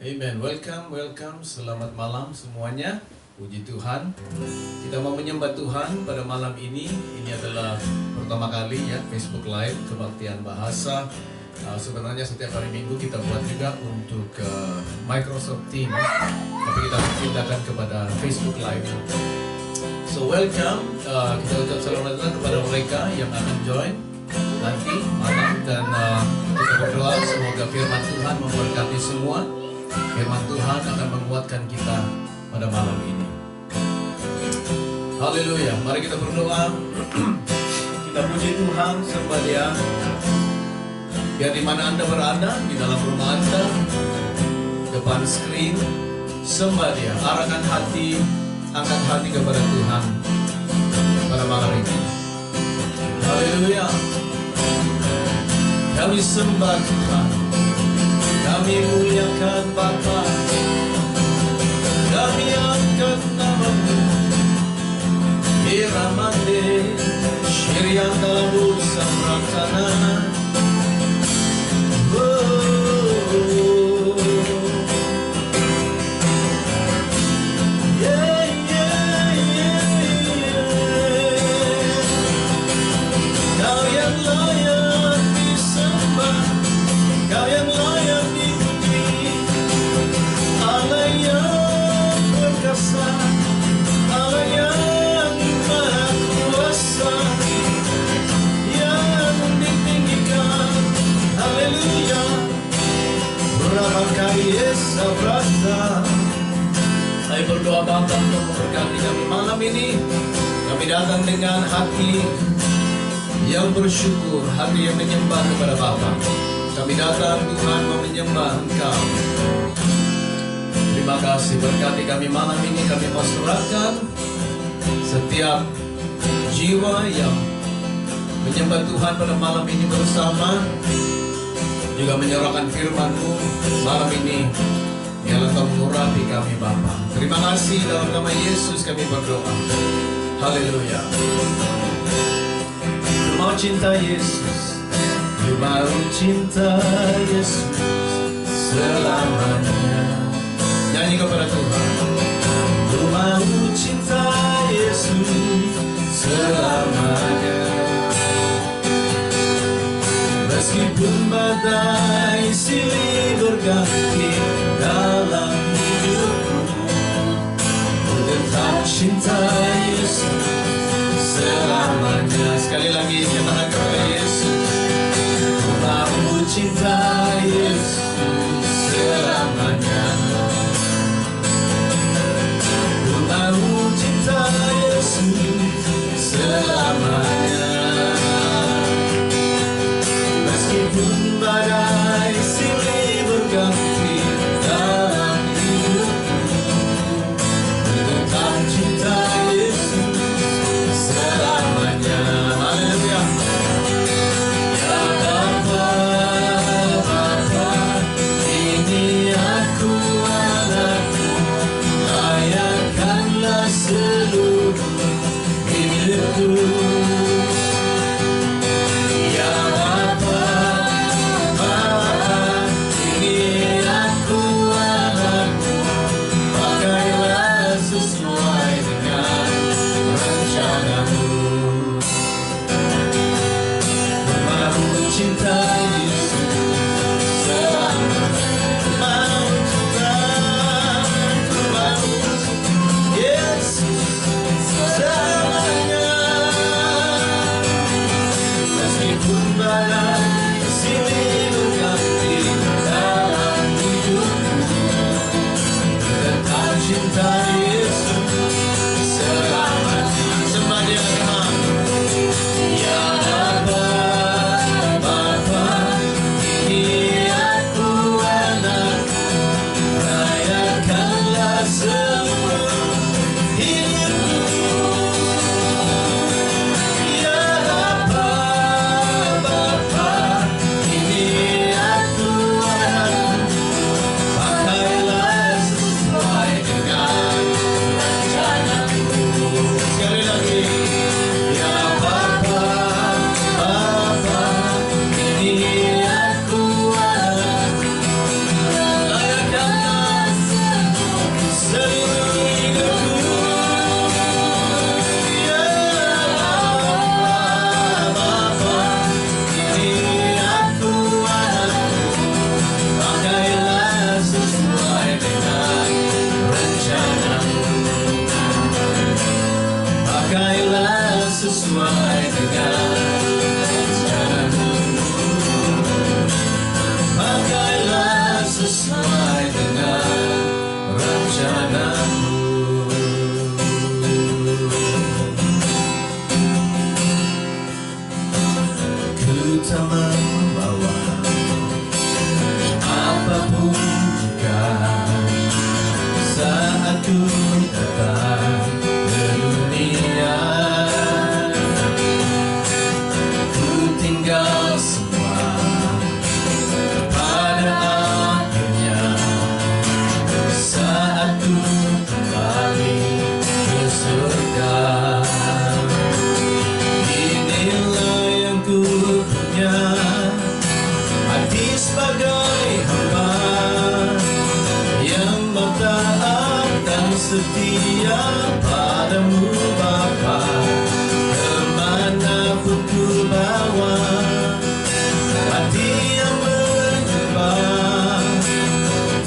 Amen. Welcome. Selamat malam semuanya. Puji Tuhan. Kita mau menyembah Tuhan pada malam ini. Ini adalah pertama kali ya Facebook Live kebaktian bahasa. Sebenarnya setiap hari Minggu kita buat juga untuk Microsoft Teams, tapi kita pindahkan kepada Facebook Live. So welcome. Kita ucap selamat datang kepada mereka yang akan join nanti malam, dan kita berdoa semoga firman Tuhan memberkati semua. Firman Tuhan akan menguatkan kita pada malam ini. Haleluya. Mari kita berdoa. Kita puji Tuhan, sembah Dia. Biar di mana Anda berada, di dalam rumah Anda, depan screen, sembah Dia. Arahkan hati, angkat hati kepada Tuhan pada malam ini. Haleluya. Kami sembah Tuhan, kami muliakan Bapa, kami angkat nama-Mu. Iramande, Syirian dalam dosa praktana. Kau yang layak disembah, Kau yang layak dipuji, Allah yang perkasa, Allah yang maha kuasa, yang ditinggikan. Haleluya. Berapa kali Esa berada. Saya berdoa Bapa untuk memberkati kami malam ini. Kami datang dengan hati yang bersyukur, hati yang menyembah kepada Bapa. Kami datang Tuhan mau menyembah Engkau. Terima kasih, berkati kami malam ini. Kami mau serahkan setiap jiwa yang menyembah Tuhan pada malam ini bersama, juga menyerahkan firman-Mu malam ini. Biarlah Kau mengurapi kami Bapa. Terima kasih, dalam nama Yesus kami berdoa. Haleluya. Ku mau cinta Yesus, ku mau cinta Yesus selamanya. Nyanyi kepada Tuhan. Ku mau cinta Yesus selamanya. Meskipun badai silih berganti dalam hidupku, ku tetap cinta Yesus selamanya. Sekali lagi katakan kepada Yesus. Ku mau cinta Yesus selamanya. Ku mau cinta Yesus selamanya. Meskipun badai silih berganti dalam hidupku, ku tetap cinta Yesus selamanya. Haleluya. Ya Bapa, Bapa, ini aku anakmu, layakkanlah seluruh hidupku. Ya Bapa, Bapa, ini aku anakmu, pakailah sesuai dengan rencana-Mu. Ku mau cinta Yesus selamanya. Ku mau cinta, ku mau Yesus selamanya. Meskipun badai silih berganti dalam hidupku, ku tetap cinta Yesus selamanya. Sembah Dia Tuhan. Ya Bapa, Bapa, tak membawa apapun juga saat ku datang ke dunia. Ku tinggal semua pada akhirnya saat ku kembali ke surga. Inilah yang ku punya, hati sebagai hamba yang bertaat dan setia padamu Bapa. Kemanapun ku bawa, hati yang berjuang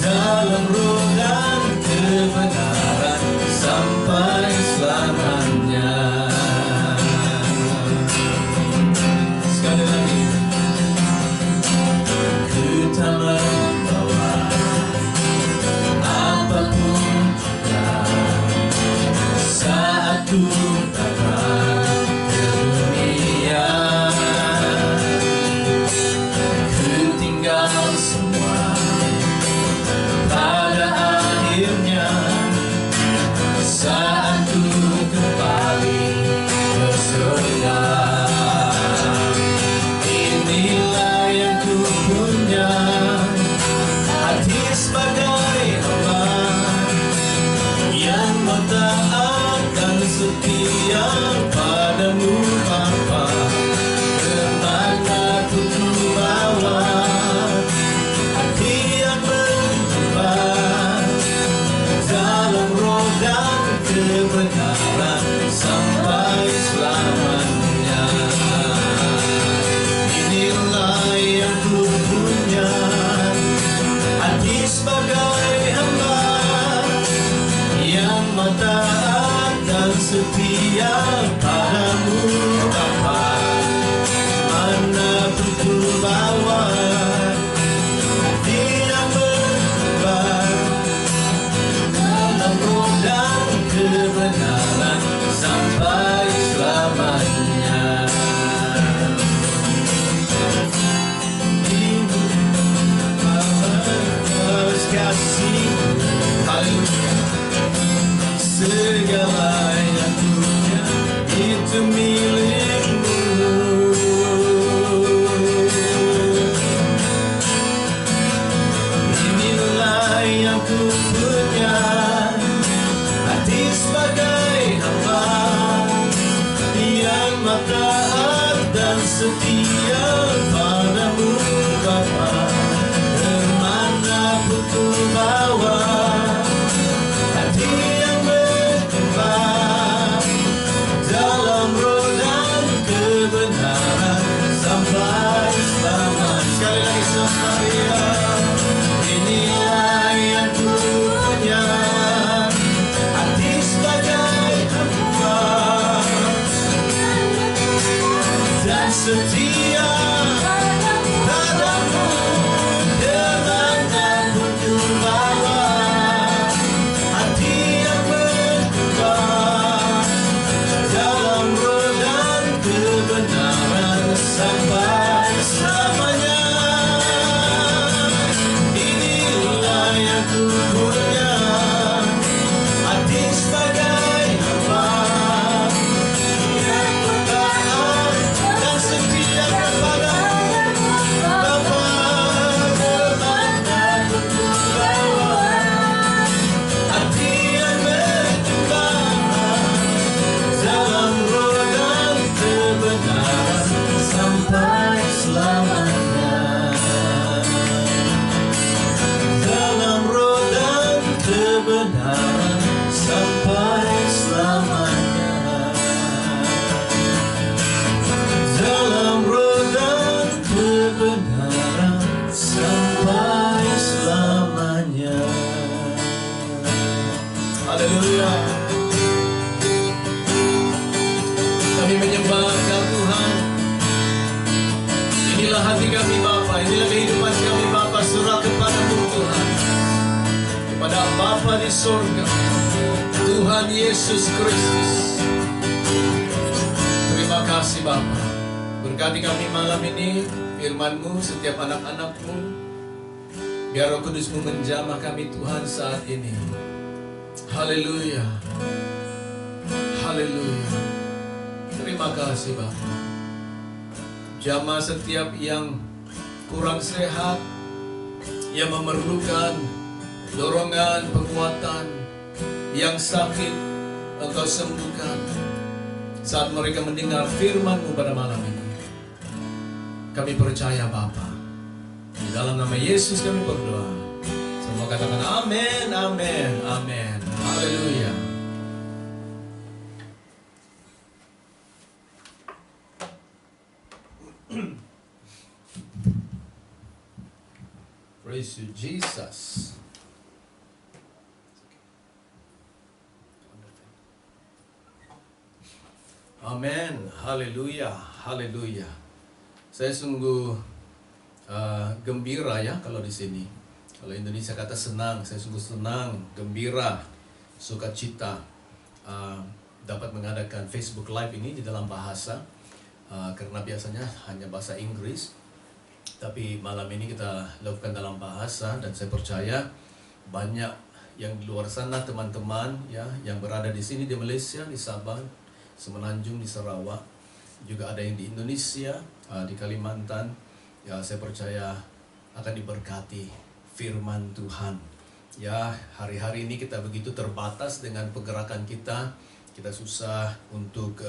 dalam roh dan kebenaran sampai selamanya. Sekali lagi, ku tak membawa apapun juga saat ku datang ke dunia. Ku tinggal semua pada akhirnya saat ku kembali ke surga. Inilah yang ku punya, hati sebagai hamba yang bertaat dan setia padamu Bapa. Kemanapun ku bawa, hati yang berjuang dalam roh dan kebenaran sampai selamanya. Inilah yang ku punya, hati sebagai hamba yang taat dan setia padamu Bapa. Manapun ku bawa, hati yang berjuang dalam roh dan kebenaran sampai selamanya. Kasih, haleluya, segala yang punya itu milikmu. Inilah yang ku punya, hati sebagai hamba yang taat dan setia padamu Bapa. Kemanapun ku bawa, hati yang berkembang dalam roh dan kebenaran sampai selamanya. Sekali lagi semuanya, inilah yang ku punya, hati sebagai hamba dan setia padamu. Kemanapun ku bawa, hati yang berkembang dalam roh dan kebenaran sampai selamanya. Inilah yang ku punya, hati sebagai hamba yang bertaat dan setia kepadamu Bapa. Kemanapun ku bawa, hati yang berkembang dalam roh dan kebenaran sampai selamanya. Dalam roh dan kebenaran sampai selamanya. Dalam roh dan kebenaran sampai selamanya. Haleluya. Kami menyembah Engkau Tuhan. Inilah hati kami Bapa, inilah kehidupan kami Bapa, surah kepadamu Tuhan, kepada Bapa di surga, Tuhan Yesus Kristus. Terima kasih Bapa. Berkati kami malam ini, firman-Mu, setiap anak-anak-Mu. Biar Roh Kudus-Mu menjamah kami Tuhan saat ini. Haleluya. Haleluya. Terima kasih Bapa. Jamah setiap yang kurang sehat, yang memerlukan dorongan, penguatan, yang sakit, Engkau sembuhkan. Saat mereka mendengar firman-Mu pada malam ini, kami percaya Bapa. Di dalam nama Yesus kami berdoa. Semua katakan amin, amin, amin. Haleluya. Praise you, Jesus. Amin. Haleluya. Haleluya. Saya sungguh gembira ya kalau di sini. Kalau Indonesia kata senang, saya sungguh senang, gembira, sukacita dapat mengadakan Facebook Live ini di dalam bahasa karena biasanya hanya bahasa Inggris. Tapi malam ini kita lakukan dalam bahasa dan saya percaya banyak yang di luar sana teman-teman ya yang berada di sini di Malaysia, di Sabah, Semenanjung, di Sarawak, juga ada yang di Indonesia, di Kalimantan. Ya, saya percaya akan diberkati firman Tuhan. Ya, hari-hari ini kita begitu terbatas dengan pergerakan kita. Kita susah untuk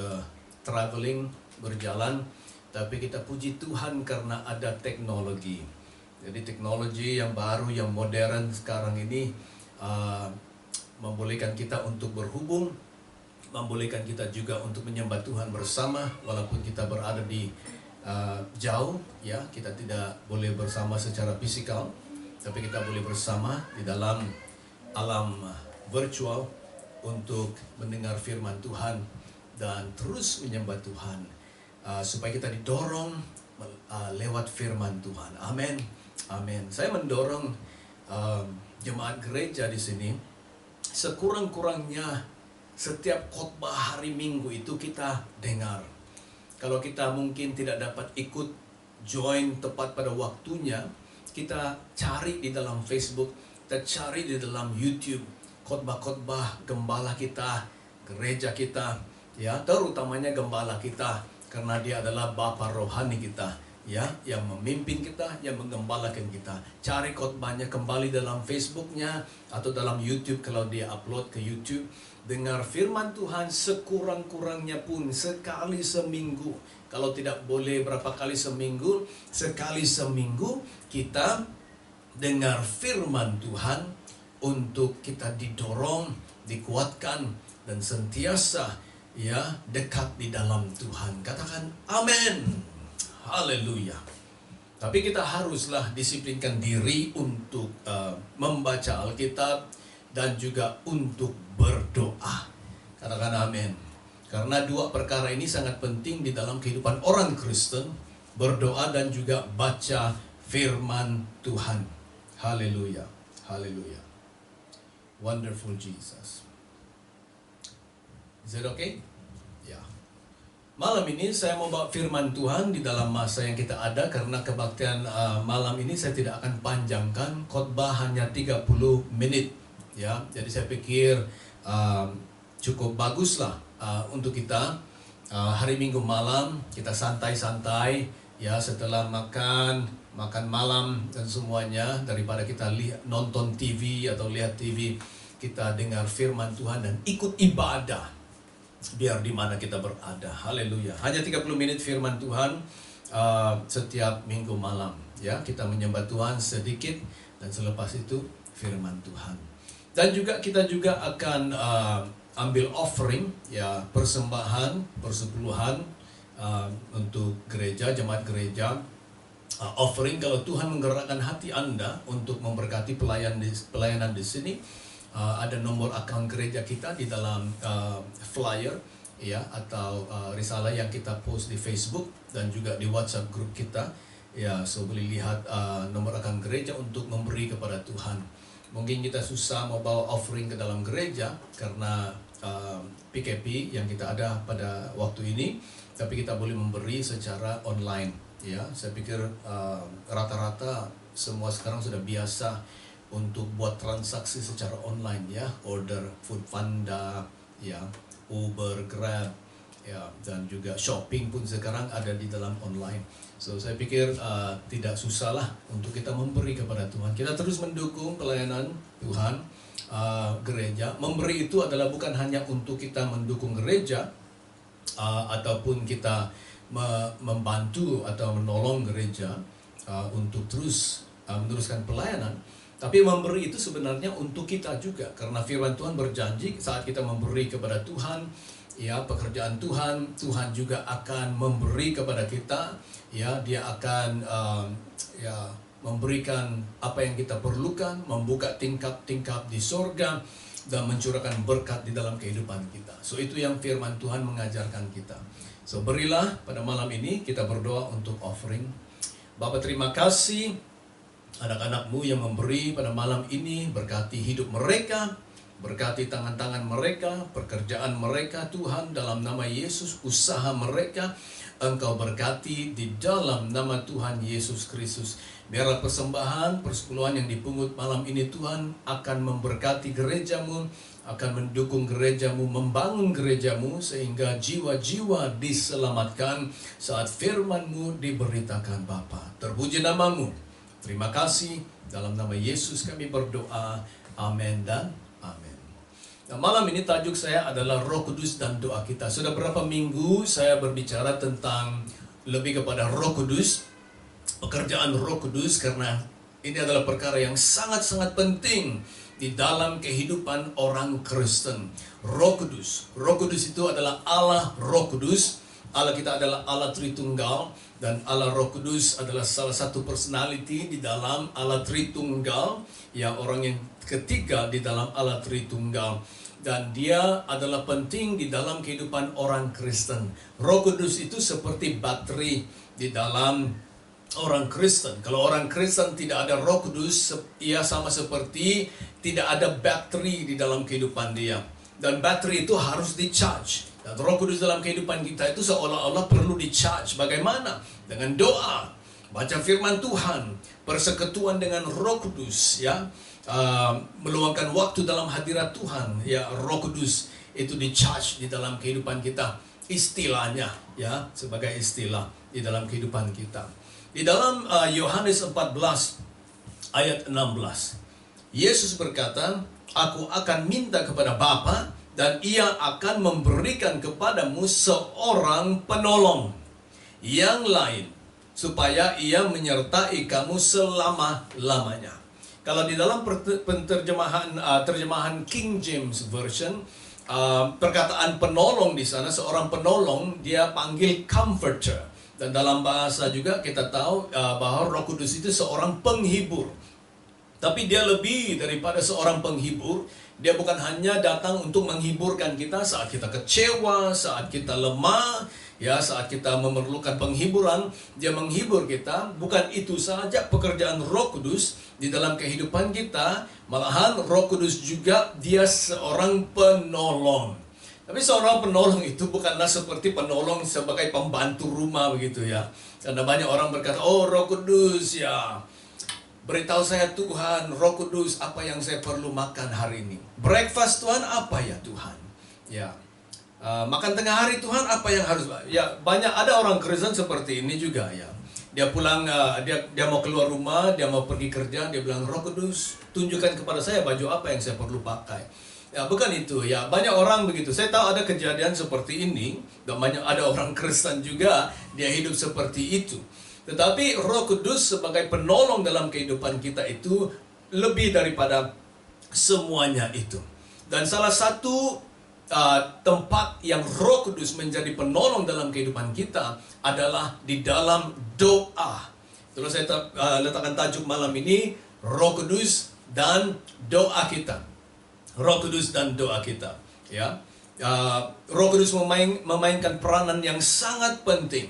traveling, berjalan. Tapi kita puji Tuhan karena ada teknologi. Jadi teknologi yang baru, yang modern sekarang ini membolehkan kita untuk berhubung, membolehkan kita juga untuk menyembah Tuhan bersama walaupun kita berada di jauh ya, kita tidak boleh bersama secara fisikal, tapi kita boleh bersama di dalam alam virtual untuk mendengar firman Tuhan dan terus menyembah Tuhan supaya kita didorong lewat firman Tuhan. Amin. Amin. Saya mendorong jemaat gereja di sini sekurang-kurangnya setiap khotbah hari Minggu itu kita dengar. Kalau kita mungkin tidak dapat ikut join tepat pada waktunya, kita cari di dalam Facebook, kita cari di dalam YouTube khotbah-khotbah gembala kita, gereja kita, ya, terutamanya gembala kita karena dia adalah bapa rohani kita, ya, yang memimpin kita, yang menggembalakan kita. Cari khotbahnya kembali dalam Facebooknya atau dalam YouTube kalau dia upload ke YouTube. Dengar firman Tuhan sekurang-kurangnya pun sekali seminggu. Kalau tidak boleh berapa kali seminggu, sekali seminggu kita dengar firman Tuhan untuk kita didorong, dikuatkan dan sentiasa ya dekat di dalam Tuhan. Katakan amin. Haleluya. Tapi kita haruslah disiplinkan diri untuk membaca Alkitab dan juga untuk berdoa. Katakan amin. Karena dua perkara ini sangat penting di dalam kehidupan orang Kristen, berdoa dan juga baca firman Tuhan. Haleluya. Haleluya. Wonderful Jesus. Is it okay? Ya. Malam ini saya mau bawa firman Tuhan di dalam masa yang kita ada karena kebaktian malam ini saya tidak akan panjangkan, khotbah hanya 30 menit. Ya, jadi saya pikir cukup baguslah untuk kita hari Minggu malam kita santai-santai ya setelah makan malam dan semuanya, daripada kita nonton TV atau lihat TV, kita dengar firman Tuhan dan ikut ibadah biar di mana kita berada. Haleluya. Hanya 30 menit firman Tuhan setiap Minggu malam ya, kita menyembah Tuhan sedikit dan selepas itu firman Tuhan. Dan juga kita juga akan ambil offering ya, persembahan, persepuluhan untuk gereja, jemaat gereja. Offering kalau Tuhan menggerakkan hati Anda untuk memberkati pelayanan di sini, ada nomor akun gereja kita di dalam flyer ya, atau risalah yang kita post di Facebook dan juga di WhatsApp grup kita ya, so boleh lihat nomor akun gereja untuk memberi kepada Tuhan. Mungkin kita susah mau bawa offering ke dalam gereja karena PKP yang kita ada pada waktu ini, tapi kita boleh memberi secara online. Ya, saya pikir rata-rata semua sekarang sudah biasa untuk buat transaksi secara online, ya, order Foodpanda, ya, Uber, Grab, ya, dan juga shopping pun sekarang ada di dalam online. So saya pikir tidak susah lah untuk kita memberi kepada Tuhan. Kita terus mendukung pelayanan Tuhan, gereja. Memberi itu adalah bukan hanya untuk kita mendukung gereja ataupun kita membantu atau menolong gereja untuk terus meneruskan pelayanan, tapi memberi itu sebenarnya untuk kita juga, karena firman Tuhan berjanji saat kita memberi kepada Tuhan, ya, pekerjaan Tuhan, Tuhan juga akan memberi kepada kita, ya, Dia akan ya, memberikan apa yang kita perlukan, membuka tingkap-tingkap di sorga dan mencurahkan berkat di dalam kehidupan kita. So itu yang firman Tuhan mengajarkan kita. So berilah pada malam ini, kita berdoa untuk offering. Bapa, terima kasih anak-anakmu yang memberi pada malam ini, berkati hidup mereka, berkati tangan-tangan mereka, pekerjaan mereka Tuhan, dalam nama Yesus, usaha mereka, Engkau berkati di dalam nama Tuhan Yesus Kristus. Biarlah persembahan, persepuluhan yang dipungut malam ini Tuhan akan memberkati gerejamu, akan mendukung gerejamu, membangun gerejamu, sehingga jiwa-jiwa diselamatkan saat firman-Mu diberitakan Bapa. Terpuji namamu. Terima kasih. Dalam nama Yesus kami berdoa. Amin dan amin. Nah, malam ini tajuk saya adalah Roh Kudus dan doa kita. Sudah berapa minggu saya berbicara tentang lebih kepada Roh Kudus, pekerjaan Roh Kudus, karena ini adalah perkara yang sangat-sangat penting di dalam kehidupan orang Kristen. Roh Kudus itu adalah Allah Roh Kudus. Allah kita adalah Allah Tritunggal, dan Allah Roh Kudus adalah salah satu personality di dalam Allah Tritunggal, ya, orang yang ketiga di dalam Allah Tritunggal, dan dia adalah penting di dalam kehidupan orang Kristen. Roh Kudus itu seperti baterai di dalam orang Kristen. Kalau orang Kristen tidak ada Roh Kudus, ia sama seperti tidak ada baterai di dalam kehidupan dia. Dan baterai itu harus di-charge. Dan Roh Kudus dalam kehidupan kita itu seolah-olah perlu di-charge. Bagaimana? Dengan doa, baca firman Tuhan, persekutuan dengan Roh Kudus, ya, meluangkan waktu dalam hadirat Tuhan, ya, Roh Kudus itu di-charge di dalam kehidupan kita. Istilahnya, ya, sebagai istilah di dalam kehidupan kita. Di dalam Yohanes 14 ayat 16, Yesus berkata, Aku akan minta kepada Bapa, dan Ia akan memberikan kepadamu seorang penolong yang lain, supaya Ia menyertai kamu selama-lamanya. Kalau di dalam terjemahan King James Version, perkataan penolong di sana, seorang penolong, dia panggil comforter. Dan dalam bahasa juga kita tahu bahwa Roh Kudus itu seorang penghibur. Tapi dia lebih daripada seorang penghibur. Dia bukan hanya datang untuk menghiburkan kita saat kita kecewa, saat kita lemah, ya, saat kita memerlukan penghiburan. Dia menghibur kita. Bukan itu saja pekerjaan Roh Kudus di dalam kehidupan kita. Malahan Roh Kudus juga dia seorang penolong. Tapi seorang penolong itu bukanlah seperti penolong sebagai pembantu rumah begitu, ya. Karena banyak orang berkata, oh Roh Kudus, ya, beritahu saya Tuhan, Roh Kudus, apa yang saya perlu makan hari ini. Breakfast Tuhan, apa ya Tuhan? Ya, makan tengah hari Tuhan, apa yang harus? Ya, banyak ada orang Kristen seperti ini juga, ya. Dia pulang, dia mau keluar rumah, dia mau pergi kerja, dia bilang, Roh Kudus, tunjukkan kepada saya baju apa yang saya perlu pakai. Ya, bukan itu, ya. Banyak orang begitu. Saya tahu ada kejadian seperti ini, dan banyak ada orang Kristen juga, dia hidup seperti itu. Tetapi Roh Kudus sebagai penolong dalam kehidupan kita itu lebih daripada semuanya itu. Dan salah satu tempat yang Roh Kudus menjadi penolong dalam kehidupan kita adalah di dalam doa. Terus saya letakkan tajuk malam ini, Roh Kudus dan doa kita. Roh Kudus dan doa kita, ya. Roh Kudus memainkan peranan yang sangat penting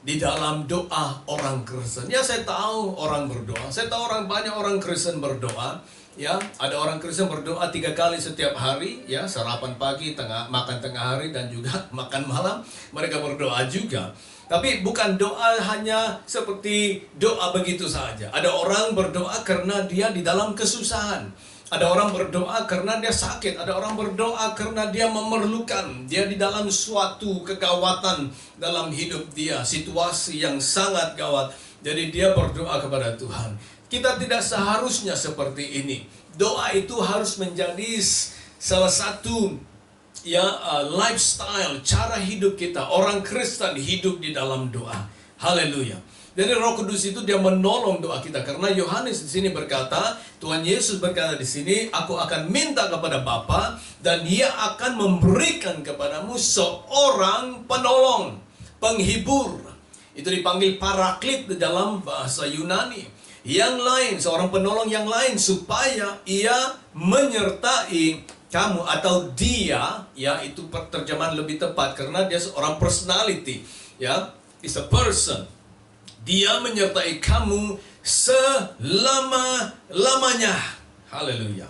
di dalam doa orang Kristen. Ya, saya tahu orang berdoa. Saya tahu banyak orang Kristen berdoa. Ya, ada orang Kristen berdoa 3 kali setiap hari. Ya, sarapan pagi, makan tengah hari, dan juga makan malam. Mereka berdoa juga. Tapi bukan doa hanya seperti doa begitu saja. Ada orang berdoa karena dia di dalam kesusahan. Ada orang berdoa karena dia sakit. Ada orang berdoa karena dia memerlukan. Dia di dalam suatu kegawatan dalam hidup dia. Situasi yang sangat gawat. Jadi dia berdoa kepada Tuhan. Kita tidak seharusnya seperti ini. Doa itu harus menjadi salah satu lifestyle, cara hidup kita. Orang Kristen hidup di dalam doa. Haleluya. Jadi Roh Kudus itu dia menolong doa kita, karena Yohanes di sini berkata, Tuhan Yesus berkata di sini, aku akan minta kepada Bapa dan Ia akan memberikan kepadamu seorang penolong, penghibur. Itu dipanggil paraklit di dalam bahasa Yunani. Yang lain, seorang penolong yang lain, supaya Ia menyertai kamu, atau dia, ya, itu terjemahan lebih tepat karena dia seorang personality, ya, is a person. Dia menyertai kamu selama-lamanya. Haleluya.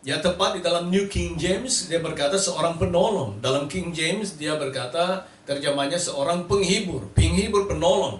Ya, tepat di dalam New King James dia berkata seorang penolong. Dalam King James dia berkata terjemahnya seorang penghibur, penolong.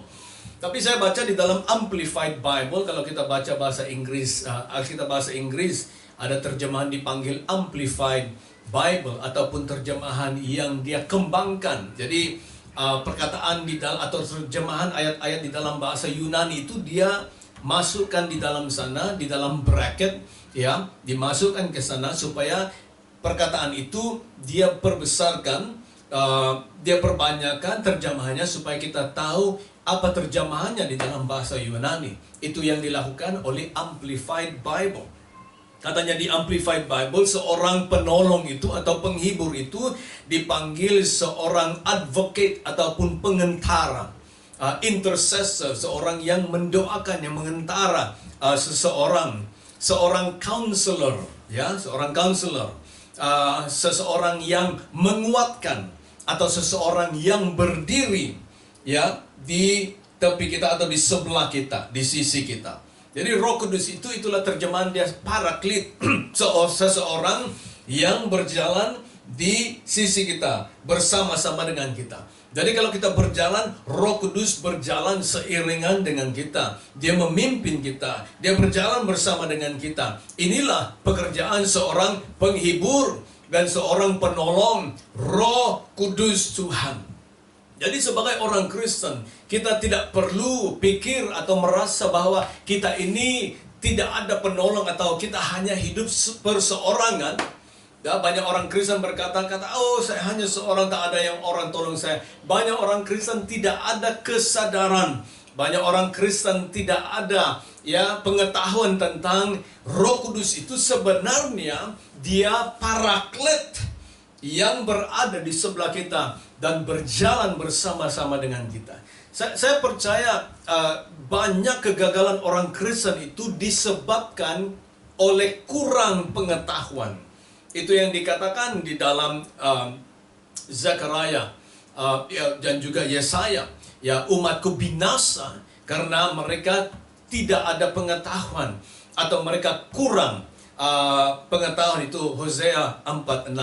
Tapi saya baca di dalam Amplified Bible, kalau kita baca bahasa Inggris, kita bahasa Inggris, ada terjemahan dipanggil Amplified Bible ataupun terjemahan yang dia kembangkan. Jadi perkataan di dalam atau terjemahan ayat-ayat di dalam bahasa Yunani itu dia masukkan di dalam sana, di dalam bracket, ya, dimasukkan ke sana supaya perkataan itu dia perbesarkan, dia perbanyakkan terjemahannya supaya kita tahu apa terjemahannya di dalam bahasa Yunani. Itu yang dilakukan oleh Amplified Bible. Katanya di Amplified Bible, seorang penolong itu atau penghibur itu dipanggil seorang advocate ataupun pengentara, intercessor, seorang yang mendoakan, yang mengentara, seorang counselor, ya, seorang counselor, seseorang yang menguatkan atau seseorang yang berdiri, ya, di tepi kita atau di sebelah kita, di sisi kita. Jadi Roh Kudus itulah terjemahan dia, paraklit, seseorang yang berjalan di sisi kita, bersama-sama dengan kita. Jadi kalau kita berjalan, Roh Kudus berjalan seiringan dengan kita. Dia memimpin kita, dia berjalan bersama dengan kita. Inilah pekerjaan seorang penghibur dan seorang penolong, Roh Kudus Tuhan. Jadi sebagai orang Kristen, kita tidak perlu pikir atau merasa bahwa kita ini tidak ada penolong atau kita hanya hidup perseorangan. Ya, banyak orang Kristen berkata-kata, oh, saya hanya seorang, tak ada yang orang tolong saya. Banyak orang Kristen tidak ada kesadaran. Banyak orang Kristen tidak ada, ya, pengetahuan tentang Roh Kudus itu sebenarnya dia paraklet yang berada di sebelah kita dan berjalan bersama-sama dengan kita. Saya percaya banyak kegagalan orang Kristen itu disebabkan oleh kurang pengetahuan. Itu yang dikatakan di dalam Zakaria dan juga Yesaya. Ya, umatku binasa karena mereka tidak ada pengetahuan atau mereka kurang pengetahuan. Itu Hosea 4:6.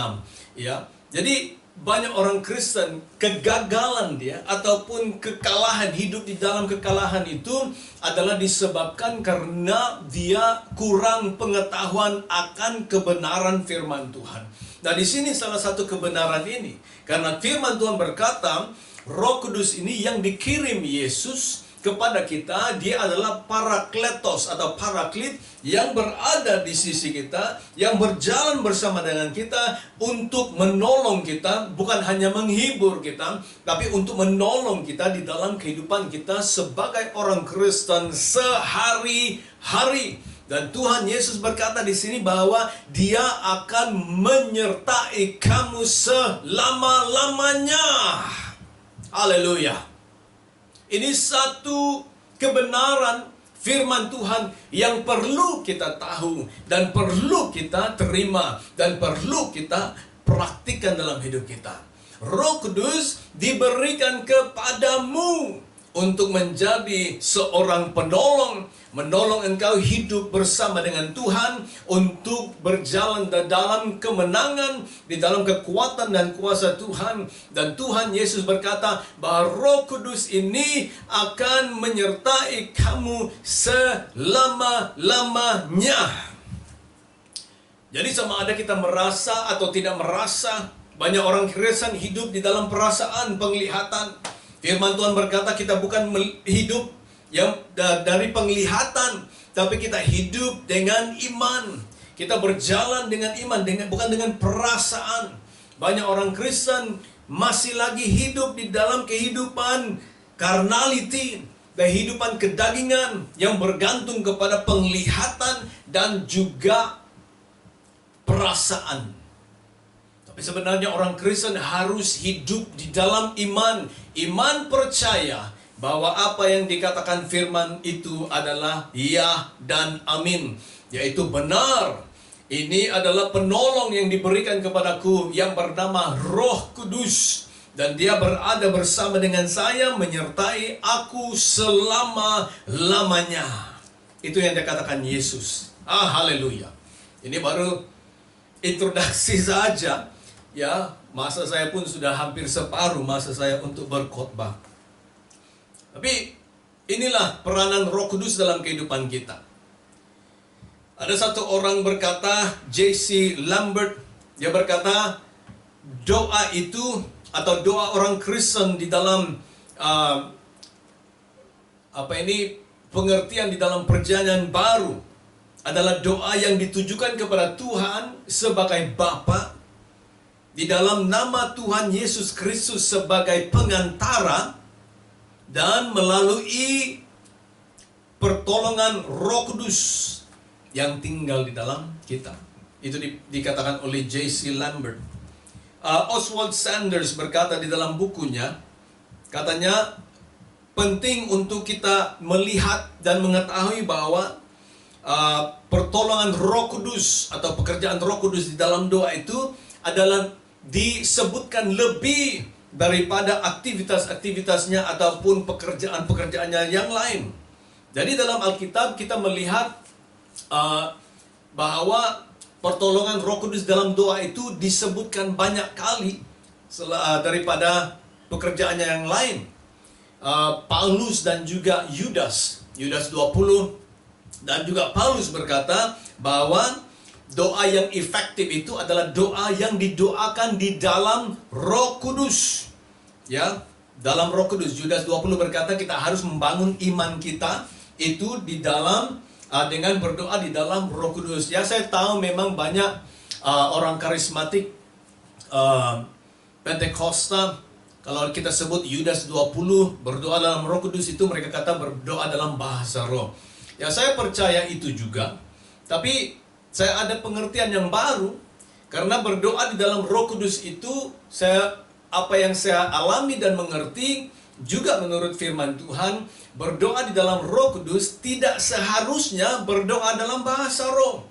Ya, jadi banyak orang Kristen kegagalan dia ataupun kekalahan, hidup di dalam kekalahan itu adalah disebabkan karena dia kurang pengetahuan akan kebenaran firman Tuhan. Nah, di sini salah satu kebenaran ini, karena firman Tuhan berkata, Roh Kudus ini yang dikirim Yesus kepada kita, dia adalah parakletos atau paraklit yang berada di sisi kita, yang berjalan bersama dengan kita untuk menolong kita, bukan hanya menghibur kita, tapi untuk menolong kita di dalam kehidupan kita sebagai orang Kristen sehari-hari. Dan Tuhan Yesus berkata di sini bahwa Dia akan menyertai kamu selama-lamanya. Haleluya. Ini satu kebenaran firman Tuhan yang perlu kita tahu dan perlu kita terima dan perlu kita praktikkan dalam hidup kita. Roh Kudus diberikan kepadamu untuk menjadi seorang penolong, menolong engkau hidup bersama dengan Tuhan, untuk berjalan dalam kemenangan, di dalam kekuatan dan kuasa Tuhan. Dan Tuhan Yesus berkata bahwa Roh Kudus ini akan menyertai kamu selama-lamanya. Jadi sama ada kita merasa atau tidak merasa, banyak orang Kristen hidup di dalam perasaan, penglihatan. Firman Tuhan berkata kita bukan hidup yang dari penglihatan, tapi kita hidup dengan iman. Kita berjalan dengan iman, bukan dengan perasaan. Banyak orang Kristen masih lagi hidup di dalam kehidupan carnality, kehidupan kedagingan yang bergantung kepada penglihatan dan juga perasaan. Tapi sebenarnya orang Kristen harus hidup di dalam iman. Iman percaya bahwa apa yang dikatakan firman itu adalah ya dan amin, yaitu benar. Ini adalah penolong yang diberikan kepadaku yang bernama Roh Kudus, dan dia berada bersama dengan saya, menyertai aku selama-lamanya. Itu yang dikatakan Yesus. Haleluya. Ini baru introduksi saja. Ya, masa saya pun sudah hampir separuh masa saya untuk berkhotbah. Tapi inilah peranan Roh Kudus dalam kehidupan kita. Ada satu orang berkata, J.C. Lambert, dia berkata, doa itu atau doa orang Kristen di dalam pengertian di dalam perjanjian baru adalah doa yang ditujukan kepada Tuhan sebagai Bapa, di dalam nama Tuhan Yesus Kristus sebagai pengantara, dan melalui pertolongan Roh Kudus yang tinggal di dalam kita. Itu dikatakan oleh J.C. Lambert. Oswald Sanders berkata di dalam bukunya, katanya penting untuk kita melihat dan mengetahui bahwa pertolongan Roh Kudus atau pekerjaan Roh Kudus di dalam doa itu adalah disebutkan lebih daripada aktivitas-aktivitasnya ataupun pekerjaan-pekerjaannya yang lain. Jadi dalam Alkitab kita melihat bahwa pertolongan Roh Kudus dalam doa itu disebutkan banyak kali daripada pekerjaannya yang lain. Paulus dan juga Yudas 20, dan juga Paulus berkata bahwa doa yang efektif itu adalah doa yang didoakan di dalam Roh Kudus. Ya, dalam Roh Kudus. Yudas 20 berkata kita harus membangun iman kita itu di dalam dengan berdoa di dalam Roh Kudus. Ya, saya tahu memang banyak orang karismatik Pentakosta, kalau kita sebut Yudas 20 berdoa dalam Roh Kudus, itu mereka kata berdoa dalam bahasa roh. Ya, saya percaya itu juga. Tapi saya ada pengertian yang baru, karena berdoa di dalam Roh Kudus itu apa yang saya alami dan mengerti juga menurut firman Tuhan, berdoa di dalam Roh Kudus tidak seharusnya berdoa dalam bahasa roh.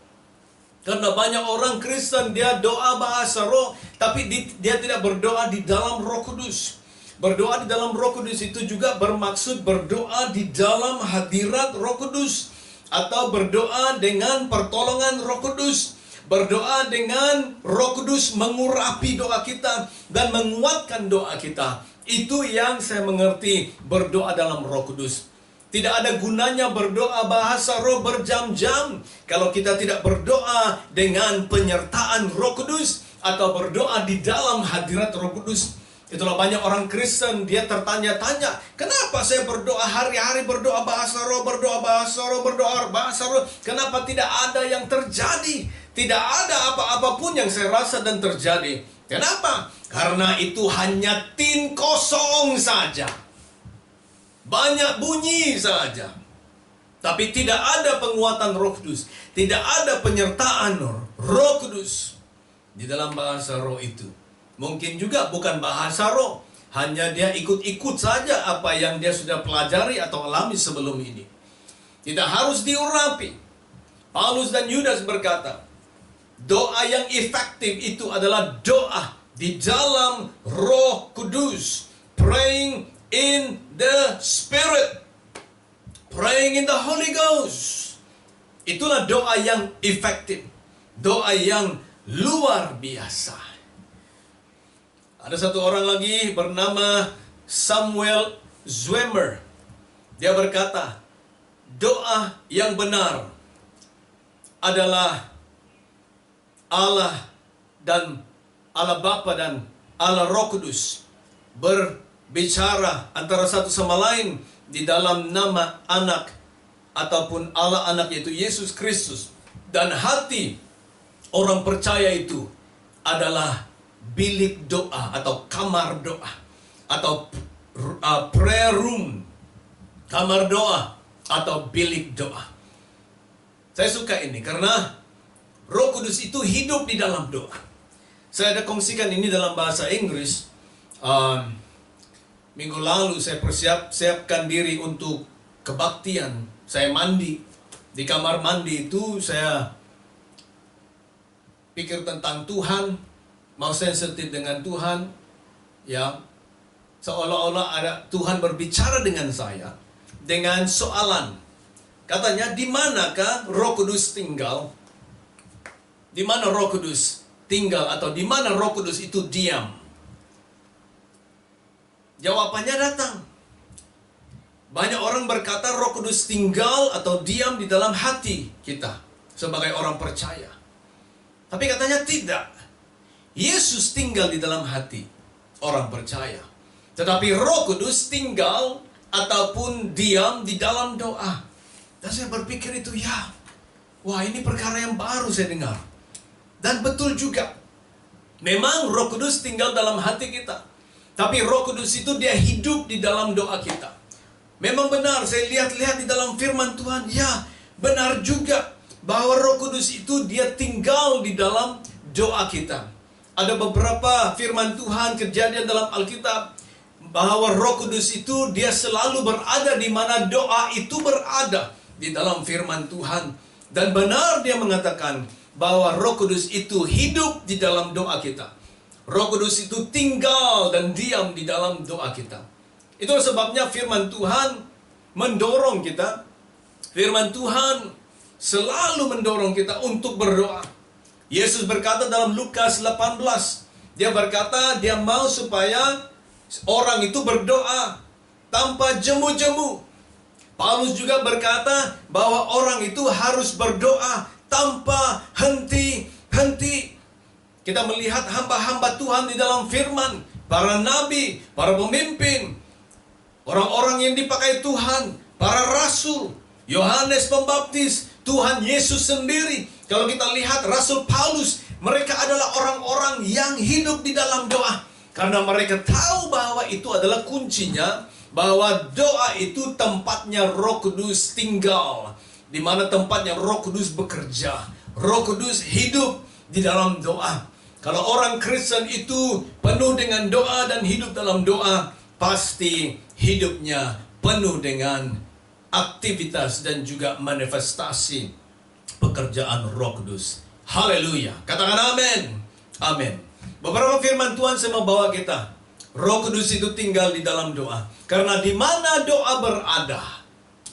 Karena banyak orang Kristen dia doa bahasa roh, tapi dia tidak berdoa di dalam Roh Kudus. Berdoa di dalam Roh Kudus itu juga bermaksud berdoa di dalam hadirat Roh Kudus, atau berdoa dengan pertolongan Roh Kudus. Berdoa dengan Roh Kudus mengurapi doa kita dan menguatkan doa kita. Itu yang saya mengerti berdoa dalam Roh Kudus. Tidak ada gunanya berdoa bahasa roh berjam-jam kalau kita tidak berdoa dengan penyertaan Roh Kudus atau berdoa di dalam hadirat Roh Kudus. Itulah banyak orang Kristen dia tertanya-tanya, kenapa saya berdoa hari-hari, berdoa bahasa roh, berdoa bahasa roh, berdoa bahasa roh, kenapa tidak ada yang terjadi? Tidak ada apa-apa pun yang saya rasa dan terjadi. Kenapa? Karena itu hanya tin kosong saja. Banyak bunyi saja. Tapi tidak ada penguatan Roh Kudus, tidak ada penyertaan Roh Kudus di dalam bahasa roh itu. Mungkin juga bukan bahasa roh, hanya dia ikut-ikut saja apa yang dia sudah pelajari atau alami sebelum ini. Tidak harus diurapi. Paulus dan Yudas berkata, doa yang efektif itu adalah doa di dalam Roh Kudus. Praying in the Spirit. Praying in the Holy Ghost. Itulah doa yang efektif. Doa yang luar biasa. Ada satu orang lagi bernama Samuel Zwemer. Dia berkata, doa yang benar adalah Allah dan Allah Bapa dan Allah Roh Kudus berbicara antara satu sama lain di dalam nama anak ataupun Allah anak, yaitu Yesus Kristus. Dan hati orang percaya itu adalah bilik doa atau kamar doa atau prayer room, kamar doa atau bilik doa. Saya suka ini karena Roh Kudus itu hidup di dalam doa. Saya ada kongsikan ini dalam bahasa Inggris. Minggu lalu saya siapkan diri untuk kebaktian. Saya mandi. Di kamar mandi itu saya pikir tentang Tuhan, mau sensitif dengan Tuhan, ya. Seolah-olah ada Tuhan berbicara dengan saya dengan soalan. Katanya, di manakah Roh Kudus tinggal? Di mana Roh Kudus tinggal atau di mana Roh Kudus itu diam? Jawabannya datang. Banyak orang berkata Roh Kudus tinggal atau diam di dalam hati kita sebagai orang percaya. Tapi katanya tidak. Yesus tinggal di dalam hati orang percaya. Tetapi Roh Kudus tinggal ataupun diam di dalam doa. Dan saya berpikir itu wah, ini perkara yang baru saya dengar. Dan betul juga. Memang Roh Kudus tinggal dalam hati kita. Tapi Roh Kudus itu dia hidup di dalam doa kita. Memang benar, saya lihat-lihat di dalam firman Tuhan, benar juga bahwa Roh Kudus itu dia tinggal di dalam doa kita. Ada beberapa firman Tuhan, kejadian dalam Alkitab, bahwa Roh Kudus itu dia selalu berada di mana doa itu berada di dalam firman Tuhan. Dan benar dia mengatakan bahwa Roh Kudus itu hidup di dalam doa kita. Roh Kudus itu tinggal dan diam di dalam doa kita. Itulah sebabnya firman Tuhan mendorong kita. Firman Tuhan selalu mendorong kita untuk berdoa. Yesus berkata dalam Lukas 18, dia berkata dia mau supaya orang itu berdoa tanpa jemu-jemu. Paulus juga berkata bahwa orang itu harus berdoa tanpa henti-henti. Kita melihat hamba-hamba Tuhan di dalam firman, para nabi, para pemimpin, orang-orang yang dipakai Tuhan, para rasul, Yohanes Pembaptis, Tuhan Yesus sendiri. Kalau kita lihat Rasul Paulus, mereka adalah orang-orang yang hidup di dalam doa. Karena mereka tahu bahwa itu adalah kuncinya, bahwa doa itu tempatnya Roh Kudus tinggal. Di mana tempatnya Roh Kudus bekerja. Roh Kudus hidup di dalam doa. Kalau orang Kristen itu penuh dengan doa dan hidup dalam doa, pasti hidupnya penuh dengan aktivitas dan juga manifestasi pekerjaan Roh Kudus. Haleluya. Katakan amin. Amin. Beberapa firman Tuhan saya mau bawa kita. Roh Kudus itu tinggal di dalam doa. Karena di mana doa berada,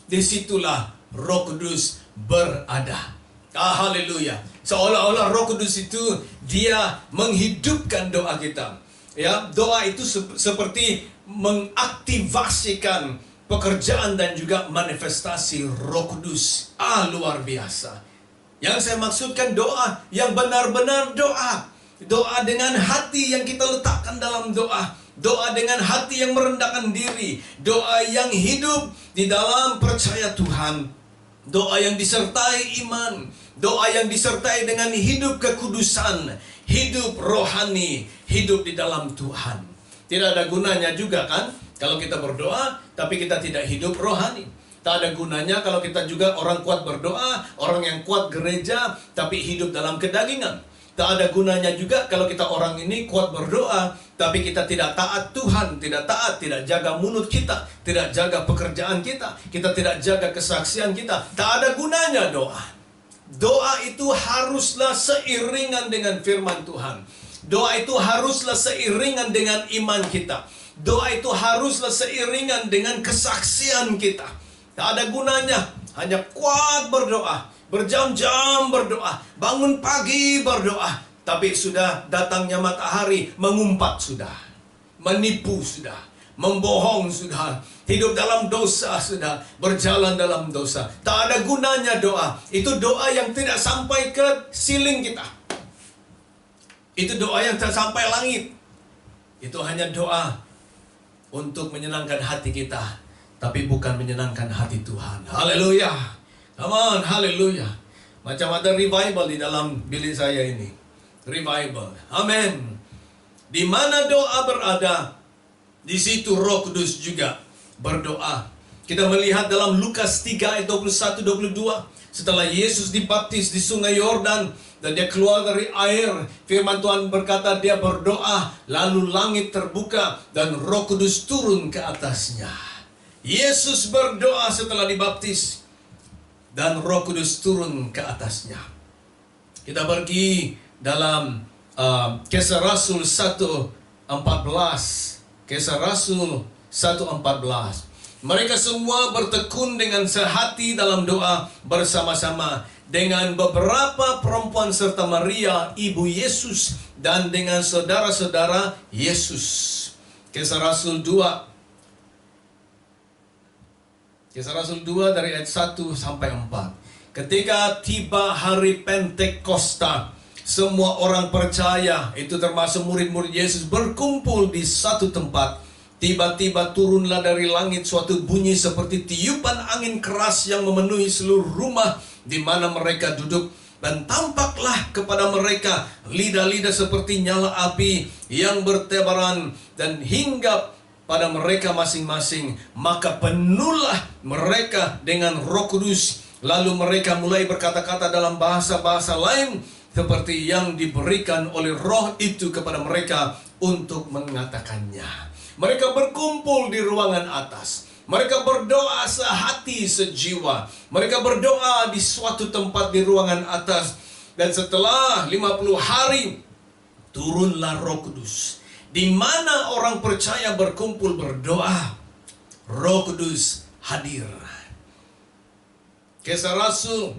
disitulah Roh Kudus berada. Haleluya. Seolah-olah Roh Kudus itu dia menghidupkan doa kita. Ya, doa itu seperti mengaktivasikan pekerjaan dan juga manifestasi Roh Kudus. Luar biasa. Yang saya maksudkan doa yang benar-benar doa. Doa dengan hati yang kita letakkan dalam doa. Doa dengan hati yang merendahkan diri. Doa yang hidup di dalam percaya Tuhan. Doa yang disertai iman. Doa yang disertai dengan hidup kekudusan. Hidup rohani. Hidup di dalam Tuhan. Tidak ada gunanya juga kan kalau kita berdoa tapi kita tidak hidup rohani. Tak ada gunanya kalau kita juga orang kuat berdoa, orang yang kuat gereja tapi hidup dalam kedagingan. Tak ada gunanya juga kalau kita orang ini kuat berdoa tapi kita tidak taat Tuhan, tidak taat, tidak jaga mulut kita, tidak jaga pekerjaan kita, kita tidak jaga kesaksian kita. Tak ada gunanya doa. Doa itu haruslah seiringan dengan firman Tuhan. Doa itu haruslah seiringan dengan iman kita. Doa itu haruslah seiringan dengan kesaksian kita. Tak ada gunanya hanya kuat berdoa, berjam-jam berdoa, bangun pagi berdoa, tapi sudah datangnya matahari mengumpat sudah, menipu sudah, membohong sudah, hidup dalam dosa sudah, berjalan dalam dosa. Tak ada gunanya doa. Itu doa yang tidak sampai ke ceiling kita. Itu doa yang tak sampai langit. Itu hanya doa untuk menyenangkan hati kita, tapi bukan menyenangkan hati Tuhan. Haleluya. Come on, haleluya. Macam ada revival di dalam bilik saya ini. Revival. Amin. Di mana doa berada, di situ Roh Kudus juga berdoa. Kita melihat dalam Lukas 3 ayat 21-22. Setelah Yesus dibaptis di sungai Yordan dan dia keluar dari air, firman Tuhan berkata dia berdoa, lalu langit terbuka dan Roh Kudus turun ke atasnya. Yesus berdoa setelah dibaptis dan Roh Kudus turun ke atasnya. Kita pergi dalam Kisah Rasul 1:14. Kisah Rasul 1:14. Mereka semua bertekun dengan sehati dalam doa bersama-sama dengan beberapa perempuan serta Maria ibu Yesus dan dengan saudara-saudara Yesus. Kisah Rasul 2. Kisah Rasul 2 dari ayat 1 sampai 4. Ketika tiba hari Pentakosta, semua orang percaya, itu termasuk murid-murid Yesus, berkumpul di satu tempat. Tiba-tiba turunlah dari langit suatu bunyi seperti tiupan angin keras yang memenuhi seluruh rumah di mana mereka duduk. Dan tampaklah kepada mereka lidah-lidah seperti nyala api yang bertebaran dan hinggap pada mereka masing-masing. Maka penuhlah mereka dengan Roh Kudus. Lalu mereka mulai berkata-kata dalam bahasa-bahasa lain seperti yang diberikan oleh Roh itu kepada mereka untuk mengatakannya. Mereka berkumpul di ruangan atas. Mereka berdoa sehati sejiwa. Mereka berdoa di suatu tempat di ruangan atas. Dan setelah 50 hari, turunlah Roh Kudus. Di mana orang percaya berkumpul berdoa, Roh Kudus hadir. Kisah Rasul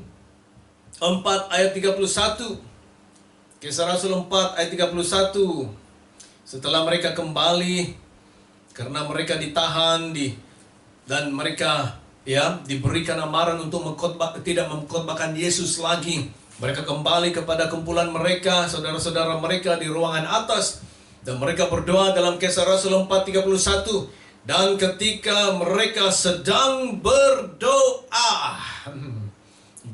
4 ayat 31. Kisah Rasul 4 ayat 31. Setelah mereka kembali, karena mereka ditahan dan mereka diberikan amaran untuk tidak mengkhotbahkan Yesus lagi. Mereka kembali kepada kumpulan mereka, saudara-saudara mereka di ruangan atas, dan mereka berdoa dalam Kisah Rasul 4:31. Dan ketika mereka sedang berdoa,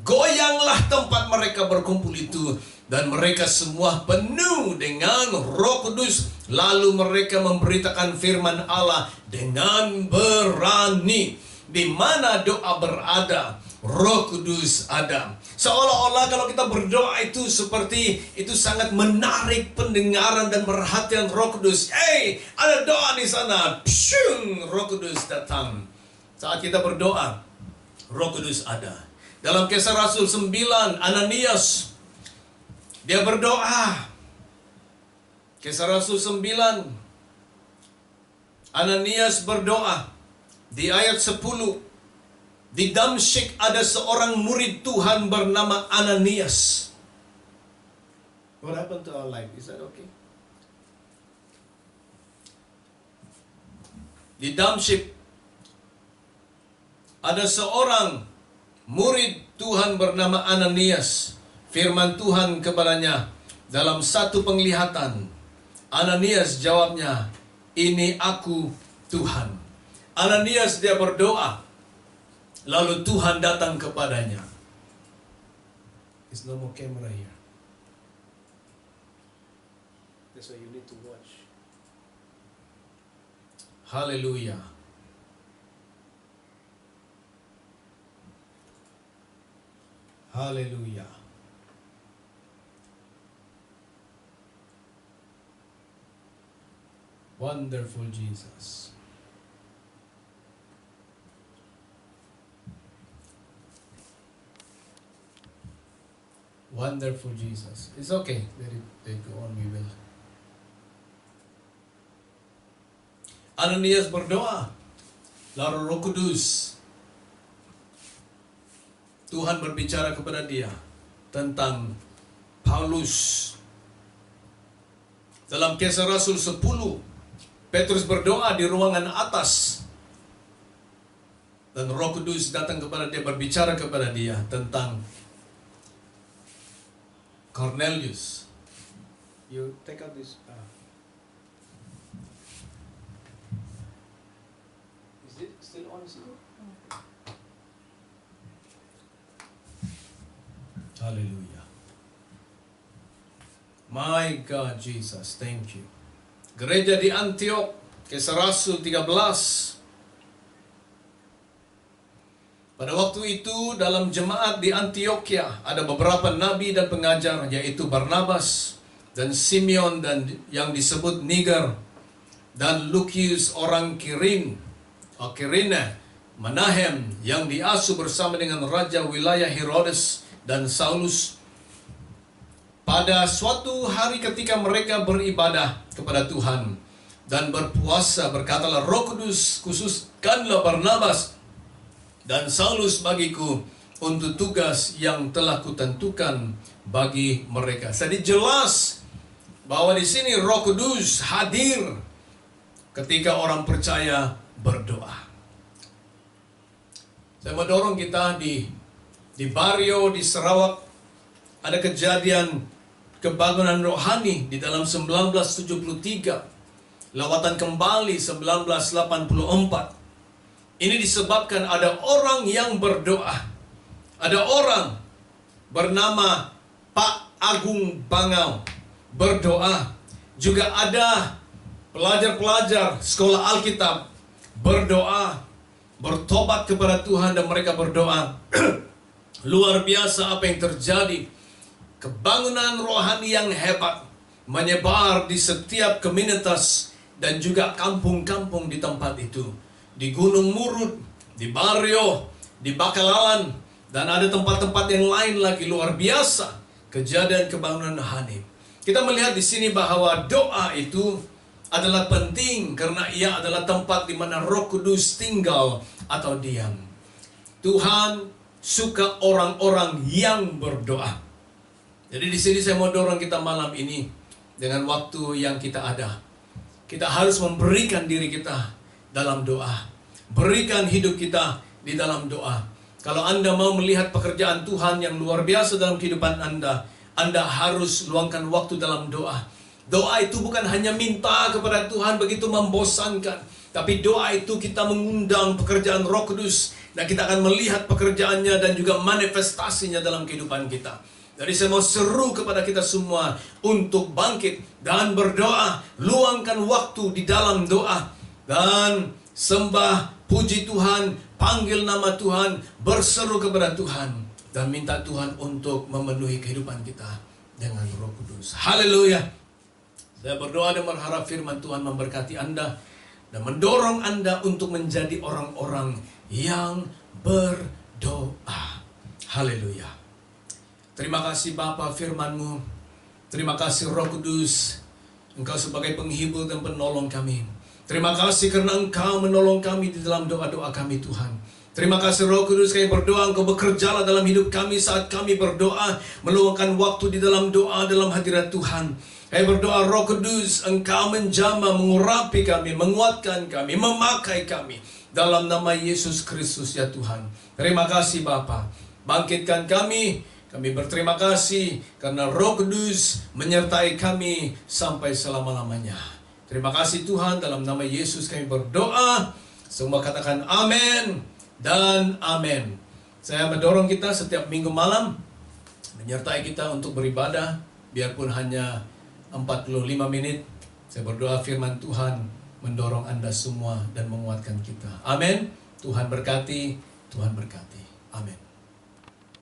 goyanglah tempat mereka berkumpul itu, dan mereka semua penuh dengan Roh Kudus. Lalu mereka memberitakan firman Allah dengan berani. Di mana doa berada, Roh Kudus ada. Seolah-olah kalau kita berdoa itu seperti itu sangat menarik pendengaran dan perhatian Roh Kudus. Ada doa di sana. Pshung, Roh Kudus datang. Saat kita berdoa, Roh Kudus ada. Dalam Kisah Rasul 9, Ananias, dia berdoa. Kisah Rasul 9, Ananias berdoa. Di ayat 10, di Damsyik ada seorang murid Tuhan bernama Ananias. What happened to our life? Is that okay? Di Damsyik ada seorang murid Tuhan bernama Ananias. Firman Tuhan kepadanya dalam satu penglihatan. Ananias jawabnya, "Ini aku, Tuhan." Ananias dia berdoa. Lalu Tuhan datang kepadanya. There's no more camera here. That's why you need to watch. Hallelujah. Hallelujah. Wonderful Jesus. Wonderful Jesus. It's okay. Let it go on. We will Ananias berdoa, lalu Roh Kudus, Tuhan berbicara kepada dia tentang Paulus. Dalam Kisah Rasul 10, Petrus berdoa di ruangan atas, dan Roh Kudus datang kepada dia, berbicara kepada dia tentang Cornelius. You take out this. Is it still on? Hallelujah. My God, Jesus, thank you. Gereja di Antiok, Kisah Rasul 13. Pada waktu itu dalam jemaat di Antioquia ada beberapa nabi dan pengajar, yaitu Barnabas dan Simeon dan yang disebut Niger, dan Lukius orang Kirene, Manahem yang diasuh bersama dengan raja wilayah Herodes dan Saulus. Pada suatu hari ketika mereka beribadah kepada Tuhan dan berpuasa, berkatalah Roh Kudus, khususkanlah Barnabas dan Saulus bagiku untuk tugas yang telah kutentukan bagi mereka. Jadi jelas bahwa di sini Roh Kudus hadir ketika orang percaya berdoa. Saya mau dorong kita di Bario, di Sarawak, ada kejadian kebangunan rohani di dalam 1973, lawatan kembali 1984. Ini disebabkan ada orang yang berdoa. Ada orang bernama Pak Agung Bangau berdoa. Juga ada pelajar-pelajar sekolah Alkitab berdoa, bertobat kepada Tuhan, dan mereka berdoa. Luar biasa apa yang terjadi. Kebangunan rohani yang hebat menyebar di setiap komunitas dan juga kampung-kampung di tempat itu. Di Gunung Murut, di Bario, di Bakalalan, dan ada tempat-tempat yang lain lagi. Luar biasa kejadian kebangunan rohani. Kita melihat di sini bahwa doa itu adalah penting karena ia adalah tempat di mana Roh Kudus tinggal atau diam. Tuhan suka orang-orang yang berdoa. Jadi di sini saya mau dorong kita malam ini dengan waktu yang kita ada. Kita harus memberikan diri kita dalam doa. Berikan hidup kita di dalam doa. Kalau Anda mau melihat pekerjaan Tuhan yang luar biasa dalam kehidupan Anda harus luangkan waktu dalam doa. Doa itu bukan hanya minta kepada Tuhan begitu membosankan, tapi doa itu kita mengundang pekerjaan Roh Kudus, dan kita akan melihat pekerjaannya dan juga manifestasinya dalam kehidupan kita. Jadi saya mau seru kepada kita semua untuk bangkit dan berdoa. Luangkan waktu di dalam doa dan sembah, puji Tuhan, panggil nama Tuhan, berseru kepada Tuhan, dan minta Tuhan untuk memenuhi kehidupan kita dengan Roh Kudus. Haleluya. Saya berdoa dan berharap firman Tuhan memberkati Anda dan mendorong Anda untuk menjadi orang-orang yang berdoa. Haleluya. Terima kasih Bapa firman-Mu. Terima kasih Roh Kudus. Engkau sebagai penghibur dan penolong kami. Terima kasih karena Engkau menolong kami di dalam doa-doa kami Tuhan. Terima kasih Roh Kudus, kami berdoa Engkau bekerjalah dalam hidup kami saat kami berdoa, meluangkan waktu di dalam doa dalam hadirat Tuhan. Kami berdoa Roh Kudus, Engkau menjamah, mengurapi kami, menguatkan kami, memakai kami dalam nama Yesus Kristus ya Tuhan. Terima kasih Bapa. Bangkitkan kami. Kami berterima kasih karena Roh Kudus menyertai kami sampai selama-lamanya. Terima kasih Tuhan, dalam nama Yesus kami berdoa. Semua katakan amin dan amin. Saya mendorong kita setiap minggu malam menyertai kita untuk beribadah, biarpun hanya 45 menit. Saya berdoa firman Tuhan mendorong Anda semua dan menguatkan kita. Amin. Tuhan berkati, Tuhan berkati. Amin.